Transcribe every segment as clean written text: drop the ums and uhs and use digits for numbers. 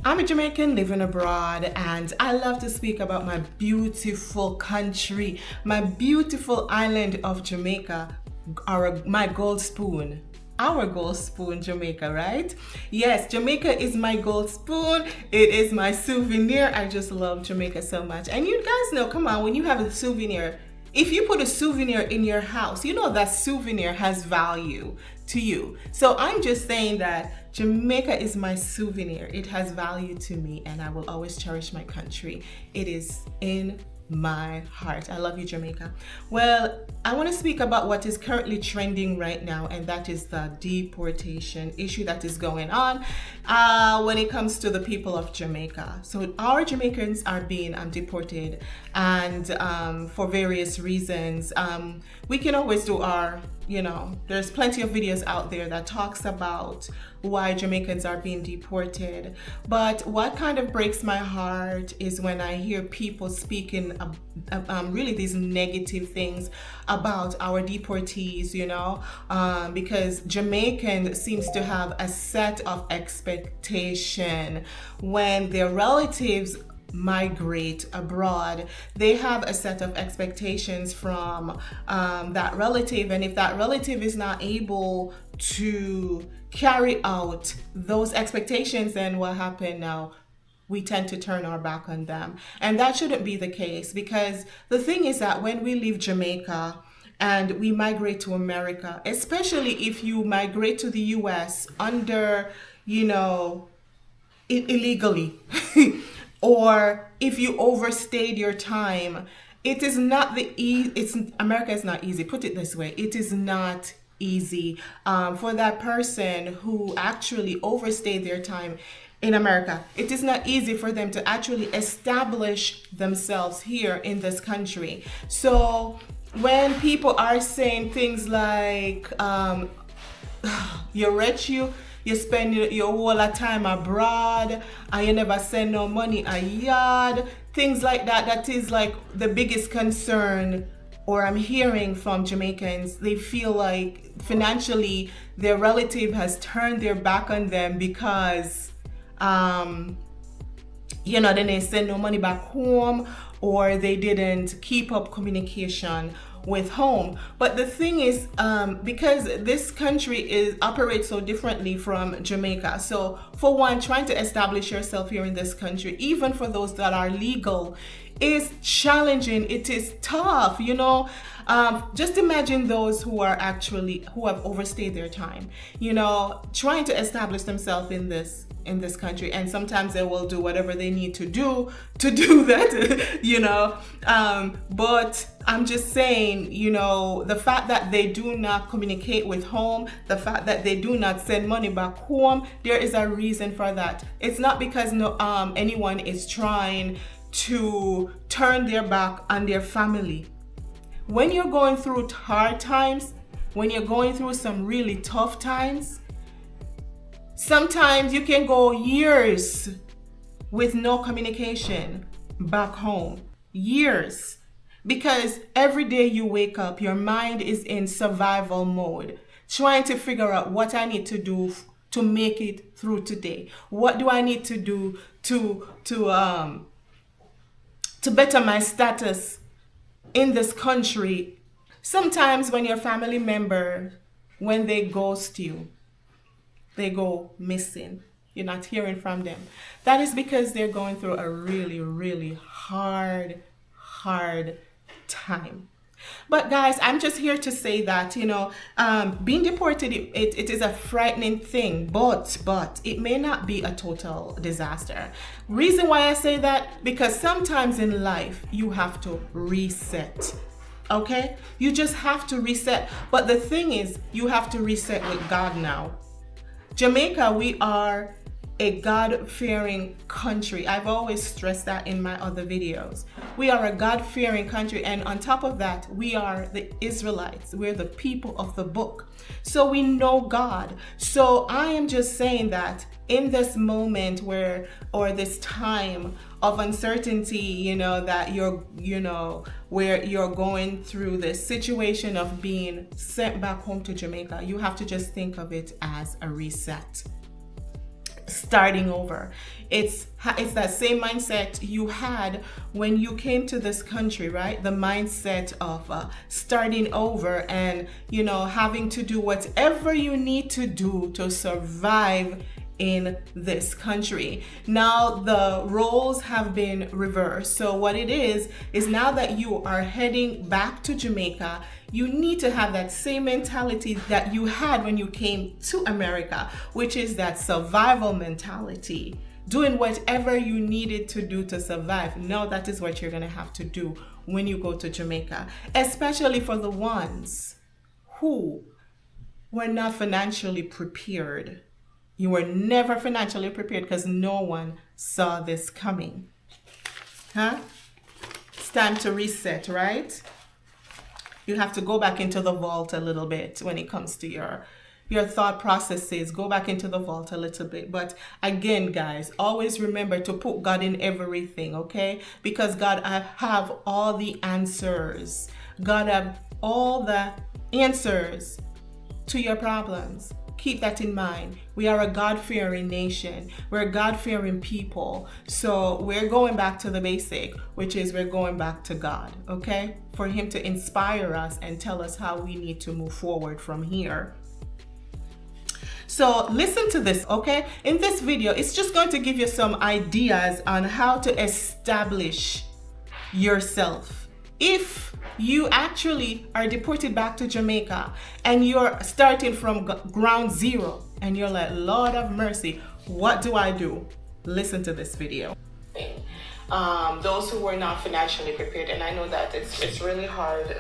I'm a Jamaican living abroad, and I love to speak about my beautiful country, my beautiful island of Jamaica, my gold spoon. Our gold spoon, Jamaica, right? Yes, Jamaica is my gold spoon. It is my souvenir. I just love Jamaica so much. And you guys know, come on, when you have a souvenir, if you put a souvenir in your house, you know that souvenir has value to you. So I'm just saying that Jamaica is my souvenir. It has value to me, and I will always cherish my country. It is in my heart. I love you, Jamaica. Well, I want to speak about what is currently trending right now, and that is the deportation issue that is going on when it comes to the people of Jamaica. So our Jamaicans are being deported, and for various reasons. We can always do our, there's plenty of videos out there that talks about why Jamaicans are being deported. But what kind of breaks my heart is when I hear people speaking really these negative things about our deportees, because Jamaican seems to have a set of expectation when their relatives migrate abroad. They have a set of expectations from that relative, and if that relative is not able to carry out those expectations, then what happened now? We tend to turn our back on them, and that shouldn't be the case, because the thing is that when we leave Jamaica and we migrate to America, especially if you migrate to the US under, illegally, or if you overstayed your time, it is not America is not easy. Put it this way, it is not easy for that person who actually overstayed their time in America. It is not easy for them to actually establish themselves here in this country. So when people are saying things like, you're rich, you spend your whole time abroad and you never send no money a yard, things like that, that is like the biggest concern, or I'm hearing from Jamaicans. They feel like financially their relative has turned their back on them because then they send no money back home, or they didn't keep up communication with home. But the thing is, because this country operates so differently from Jamaica, so for one, trying to establish yourself here in this country, even for those that are legal, is challenging. It is tough, just imagine those who have overstayed their time, trying to establish themselves in this country, and sometimes they will do whatever they need to do that, but I'm just saying, the fact that they do not communicate with home, the fact that they do not send money back home, there is a reason for that. It's not because anyone is trying to turn their back on their family. When you're going through hard times, when you're going through some really tough times, sometimes you can go years with no communication back home. Years. Because every day you wake up, your mind is in survival mode, trying to figure out what I need to do to make it through today. What do I need to do to better my status in this country? Sometimes when your family member, when they ghost you, they go missing, you're not hearing from them. That is because they're going through a really, really hard time. But guys, I'm just here to say that, being deported, it is a frightening thing, but it may not be a total disaster. Reason why I say that, because sometimes in life you have to reset. Okay? You just have to reset. But the thing is, you have to reset with God now. Jamaica, we are a God-fearing country. I've always stressed that in my other videos. We are a God-fearing country, and on top of that, we are the Israelites. We're the people of the book. So we know God. So I am just saying that in this moment or this time of uncertainty, that where you're going through the situation of being sent back home to Jamaica, you have to just think of it as a reset. starting over. It's that same mindset you had when you came to this country, right? The mindset of starting over and, you know, having to do whatever you need to do to survive in this country. Now the roles have been reversed. So what it is now that you are heading back to Jamaica, you need to have that same mentality that you had when you came to America, which is that survival mentality, doing whatever you needed to do to survive. Now that is what you're going to have to do when you go to Jamaica, especially for the ones who were not financially prepared. You were never financially prepared because no one saw this coming. Huh? It's time to reset, right? You have to go back into the vault a little bit when it comes to your thought processes. Go back into the vault a little bit. But again, guys, always remember to put God in everything, okay? Because God have all the answers. God have all the answers to your problems. Keep that in mind. We are a God-fearing nation. We're a God-fearing people. So we're going back to the basic, which is we're going back to God, okay? For him to inspire us and tell us how we need to move forward from here. So listen to this, okay? In this video, it's just going to give you some ideas on how to establish yourself. If you actually are deported back to Jamaica and you're starting from ground zero and you're like, Lord of mercy, what do I do? Listen to this video. Those who were not financially prepared, and I know that it's really hard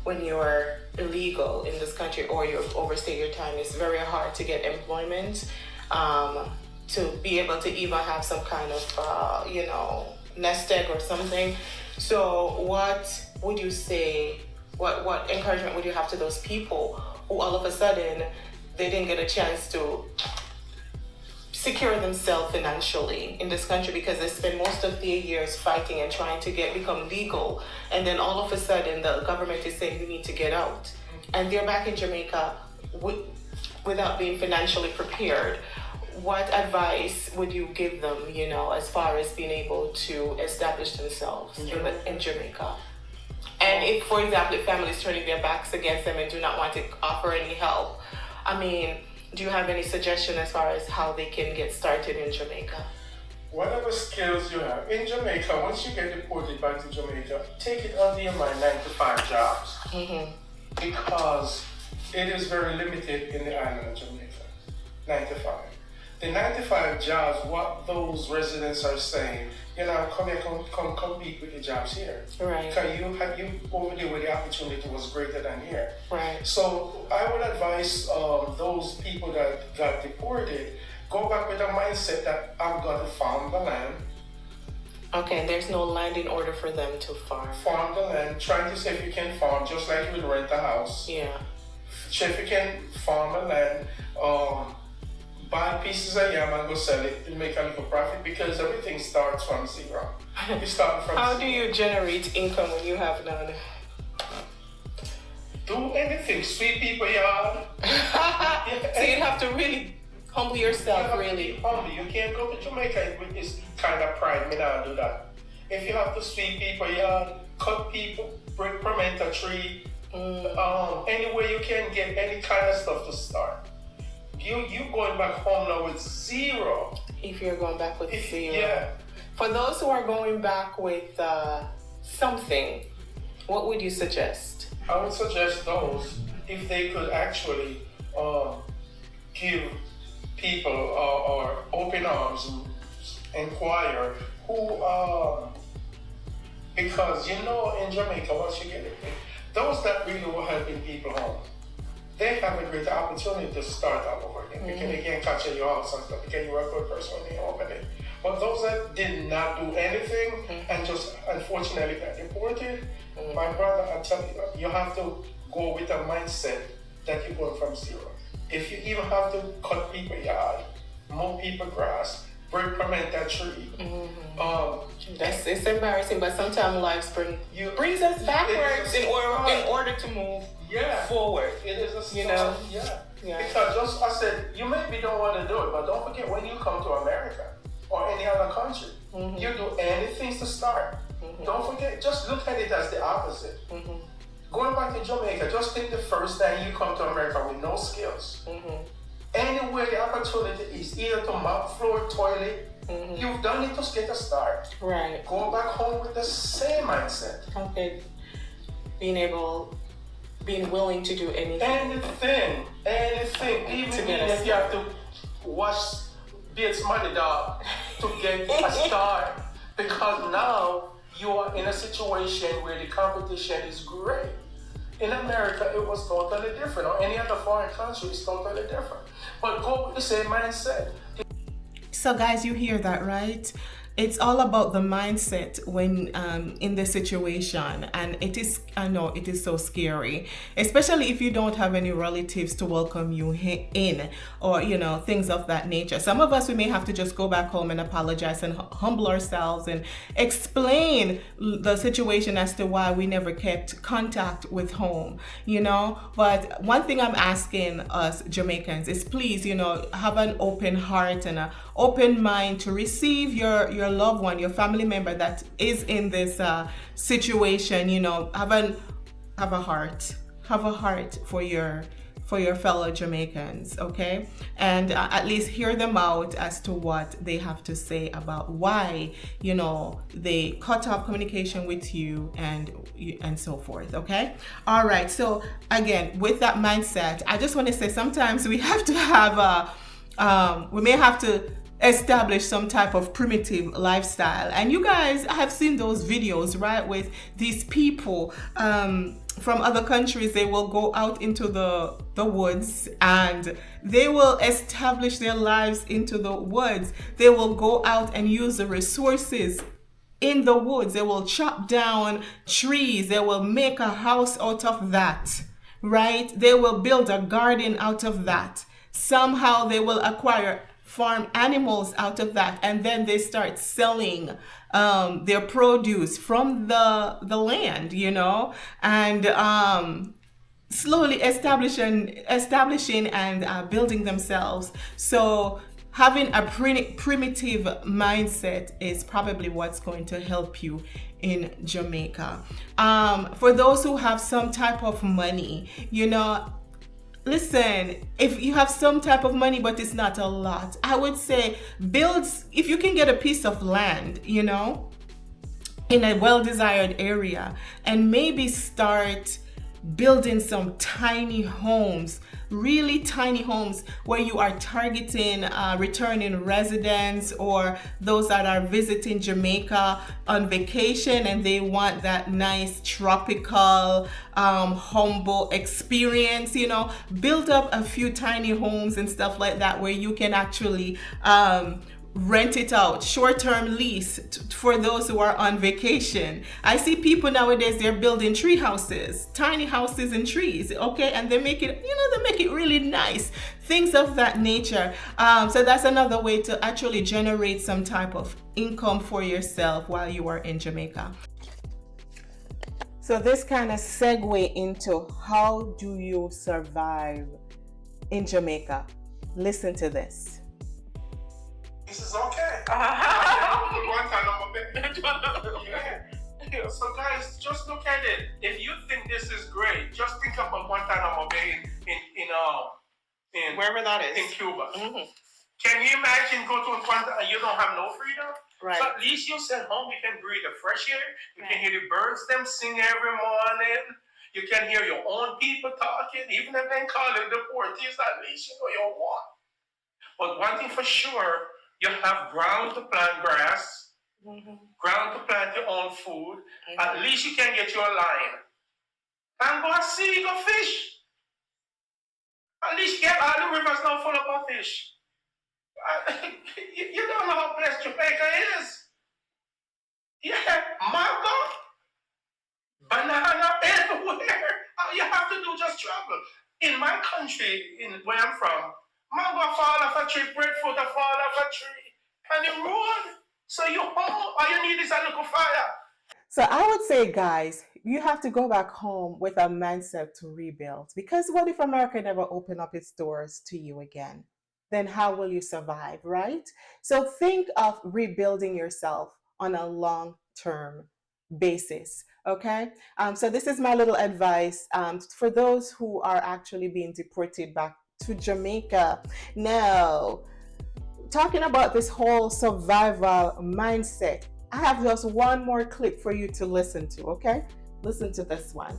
when you're illegal in this country or you overstay your time. It's very hard to get employment, to be able to even have some kind of nest egg or something. So what would you say, what encouragement would you have to those people who all of a sudden they didn't get a chance to secure themselves financially in this country because they spend most of their years fighting and trying to become legal, and then all of a sudden the government is saying you need to get out, and they're back in Jamaica without being financially prepared? What advice would you give them, as far as being able to establish themselves in Jamaica? And if, for example, if families turning their backs against them and do not want to offer any help, do you have any suggestion as far as how they can get started in Jamaica? Whatever skills you have. In Jamaica, once you get deported back to Jamaica, take it under your mind 9-to-5 jobs. Mm-hmm. Because it is very limited in the island of Jamaica. 9-to-5. The 9-to-5 jobs, what those residents are saying, come here, come compete with the jobs here. Right. Because you over there where the opportunity was greater than here. Right. So I would advise those people that got deported, go back with a mindset that I'm going to farm the land. Okay, and there's no land in order for them to farm. Farm the land, trying to see if you can farm, just like you would rent a house. Yeah. So if you can farm the land, buy pieces of yam and go sell it to make a little profit, because everything starts from zero. You start from How zero. do you generate income when you have none? Do anything. Sweep people yard. So you'd have to really humble yourself, really. Humble. You can't go to Jamaica with this kind of pride. Me not do that. If you have to sweep people yard, cut people, break permit a tree, any way you can get any kind of stuff to start. You going back home now with zero. If you're going back with zero. Yeah. For those who are going back with something, what would you suggest? I would suggest those, if they could actually give people or open arms, inquire who, because in Jamaica, once you get it, those that really were helping people home, they have a great opportunity to start all over again. Mm-hmm. You can't catch your house and stuff because you were a good person when you open it. But those that did not do anything and just unfortunately got deported, my brother, I tell you, you have to go with a mindset that you're going from zero. If you even have to cut people yard, mow people grass, break permit that tree. It's embarrassing, but sometimes life brings us backwards in order to move forward. It is a start. Yeah. Yeah. Because just I said, you maybe don't want to do it, but don't forget when you come to America or any other country, you do anything to start. Don't forget, just look at it as the opposite. Going back to Jamaica, just think the first time you come to America with no skills. Anywhere the opportunity is, either to mop floor, toilet, you've done it to get a start. Right. Go back home with the same mindset. Okay. Being willing to do anything. Anything. Even if you have to wash Bates money, dog, to get a start. Because now you are in a situation where the competition is great. In America, it was totally different, or any other foreign country is totally different. But go with the same mindset. So guys, you hear that, right? It's all about the mindset when in the situation, and I know it is so scary, especially if you don't have any relatives to welcome you in, or things of that nature. Some of us, we may have to just go back home and apologize and humble ourselves and explain the situation as to why we never kept contact with home, But one thing I'm asking us Jamaicans is, please, have an open heart and an open mind to receive your loved one, your family member that is in this situation. Have a heart for your fellow Jamaicans, okay? And at least hear them out as to what they have to say about why they cut off communication with you and so forth, okay? All right, so again, with that mindset, I just want to say sometimes we have to have we may have to establish some type of primitive lifestyle. And you guys have seen those videos, right, with these people from other countries. They will go out into the woods and they will establish their lives into the woods. They will go out and use the resources in the woods. They will chop down trees. They will make a house out of that, right? They will build a garden out of that. Somehow they will acquire farm animals out of that, and then they start selling their produce from the land, and slowly establishing and building themselves. So having a primitive mindset is probably what's going to help you in Jamaica. For those who have some type of money, listen, if you have some type of money, but it's not a lot, I would say if you can get a piece of land, in a well-desired area, and maybe start building some tiny homes, really tiny homes, where you are targeting returning residents or those that are visiting Jamaica on vacation and they want that nice tropical humble experience. Build up a few tiny homes and stuff like that where you can actually rent it out, short-term lease for those who are on vacation. I see people nowadays, they're building tree houses, tiny houses in trees, okay, and they make it, they make it really nice, things of that nature. So that's another way to actually generate some type of income for yourself while you are in Jamaica. So this kind of segue into how do you survive in Jamaica. Listen to this. This is okay. So guys, just look at it. If you think this is great, just think about Guantanamo Bay in wherever that is, in Cuba. Can you imagine go to Guantanamo and you don't have no freedom? Right. So at least you said home, you can breathe the fresh air. You can hear the birds them sing every morning. You can hear your own people talking, even if they call it deportees. At least you know you're one. But one thing for sure, you have ground to plant grass, ground to plant your own food. At least you can get your line. And go see, go fish. At least get all the rivers now full of fish. You don't know how blessed Jamaica is. Yeah, mango, banana, everywhere. All you have to do just travel. In my country, where I'm from, mango fall off a tree, breadfruit fall off a tree, and the road. So you home, all you need is a little fire. So I would say, guys, You have to go back home with a mindset to rebuild. Because what if America never opened up its doors to you again? Then how will you survive, right? So think of rebuilding yourself on a long term basis. Okay. So this is my little advice for those who are actually being deported back to Jamaica. Now, talking about this whole survival mindset, I have just one more clip for you to listen to, okay? Listen to this one.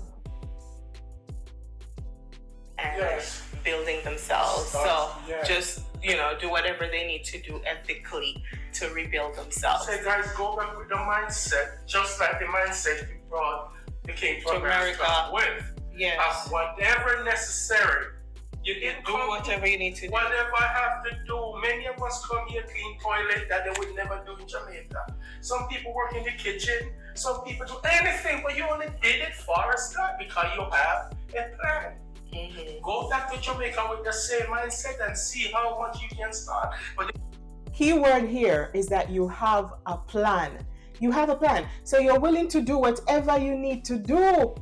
And Yes. building themselves. So Yes. just, do whatever they need to do ethically to rebuild themselves. Say, guys, go back with the mindset, just like the mindset you brought the king to America with. Yes. Whatever necessary. You can Do whatever you need to do. Whatever I have to do. Many of us come here clean toilet that they would never do in Jamaica. Some people work in the kitchen. Some people do anything, but you only did it for a start because you have a plan. Mm-hmm. Go back to Jamaica with the same mindset and see how much you can start. But Key word here is that you have a plan. You have a plan. So you're willing to do whatever you need to do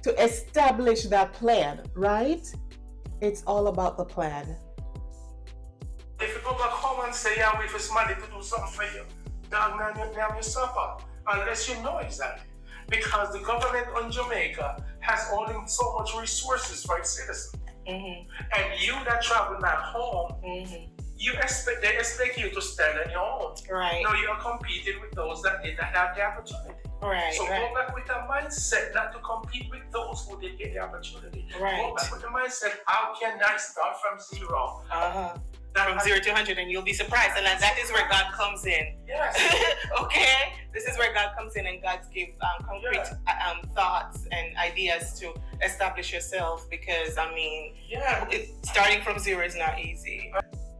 to establish that plan, right? It's all about the plan. if you go back home and say, yeah, wait for somebody to do something for you, dog, man, you suffer. Unless you know exactly. Because the government on Jamaica has only so much resources for its citizens. Mm-hmm. And you that travel back home, Mm-hmm. they expect you to stand on your own. Right. No, you are competing with those that did not have the opportunity. Right. So right. go back with a mindset not to compete with those who did get the opportunity. Right. Go back with the mindset, how can I start from zero? Uh-huh. From 0 to 100, and you'll be surprised. And that is where God comes in. Yes. Okay? This is where God comes in, and God gives concrete thoughts and ideas to establish yourself. Because, starting from 0 is not easy.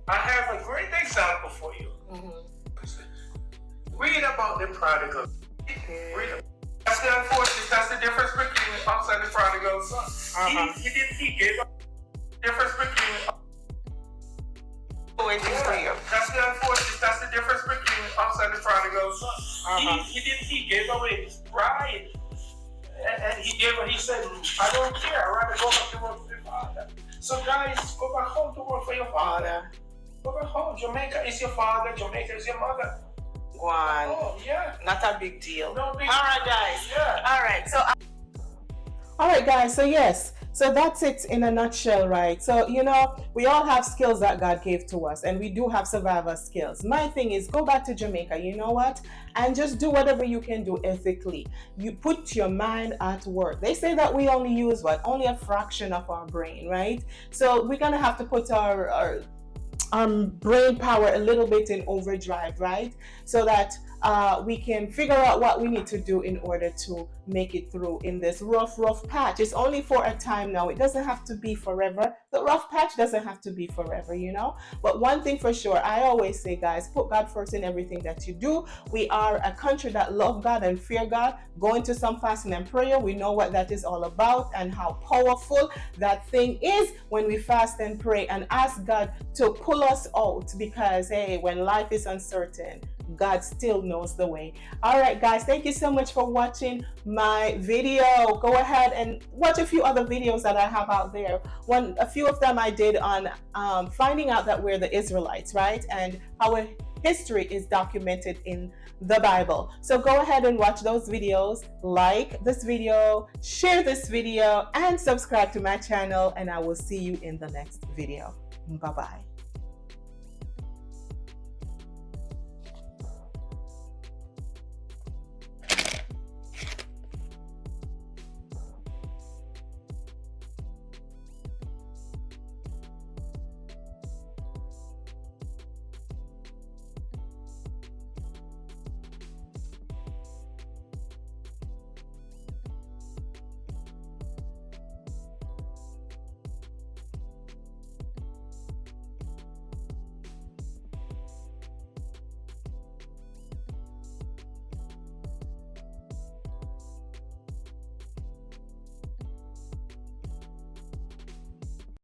I have a great example for you. Mm-hmm. Read about the prodigal. Read about that's the unfortunate. That's the difference between us and the prodigal son. Uh-huh. He gave up. Difference between Waiting for you. That's the unfortunate. That's the difference between us and the prodigal son. Uh-huh. He gave away his pride, and he said, I don't care. I'd rather go back to work for your father. So guys, go back home to work for your father. Go back home. Jamaica is your father. Jamaica is your mother. Go on. Oh yeah. Not a big deal. No big All right, guys. Yeah. All right. All right, guys. So yes. So that's it in a nutshell, right? So, we all have skills that God gave to us, and we do have survival skills. My thing is, go back to Jamaica, you know what? And just do whatever you can do ethically. You put your mind at work. They say that we only use only a fraction of our brain, right? So we're going to have to put our brain power a little bit in overdrive, right? So that we can figure out what we need to do in order to make it through in this rough patch. It's only for a time now. It doesn't have to be forever. The rough patch doesn't have to be forever, But one thing for sure, I always say, guys, put God first in everything that you do. We are a country that love God and fear God. Go into some fasting and prayer. We know what that is all about and how powerful that thing is when we fast and pray and ask God to pull us out, because hey, when life is uncertain, God still knows the way. All right, guys, thank you so much for watching my video. Go ahead and watch a few other videos that I have out there. A few of them I did on finding out that we're the Israelites, right? And our history is documented in the Bible. So go ahead and watch those videos, like this video, share this video, and subscribe to my channel, and I will see you in the next video. Bye-bye.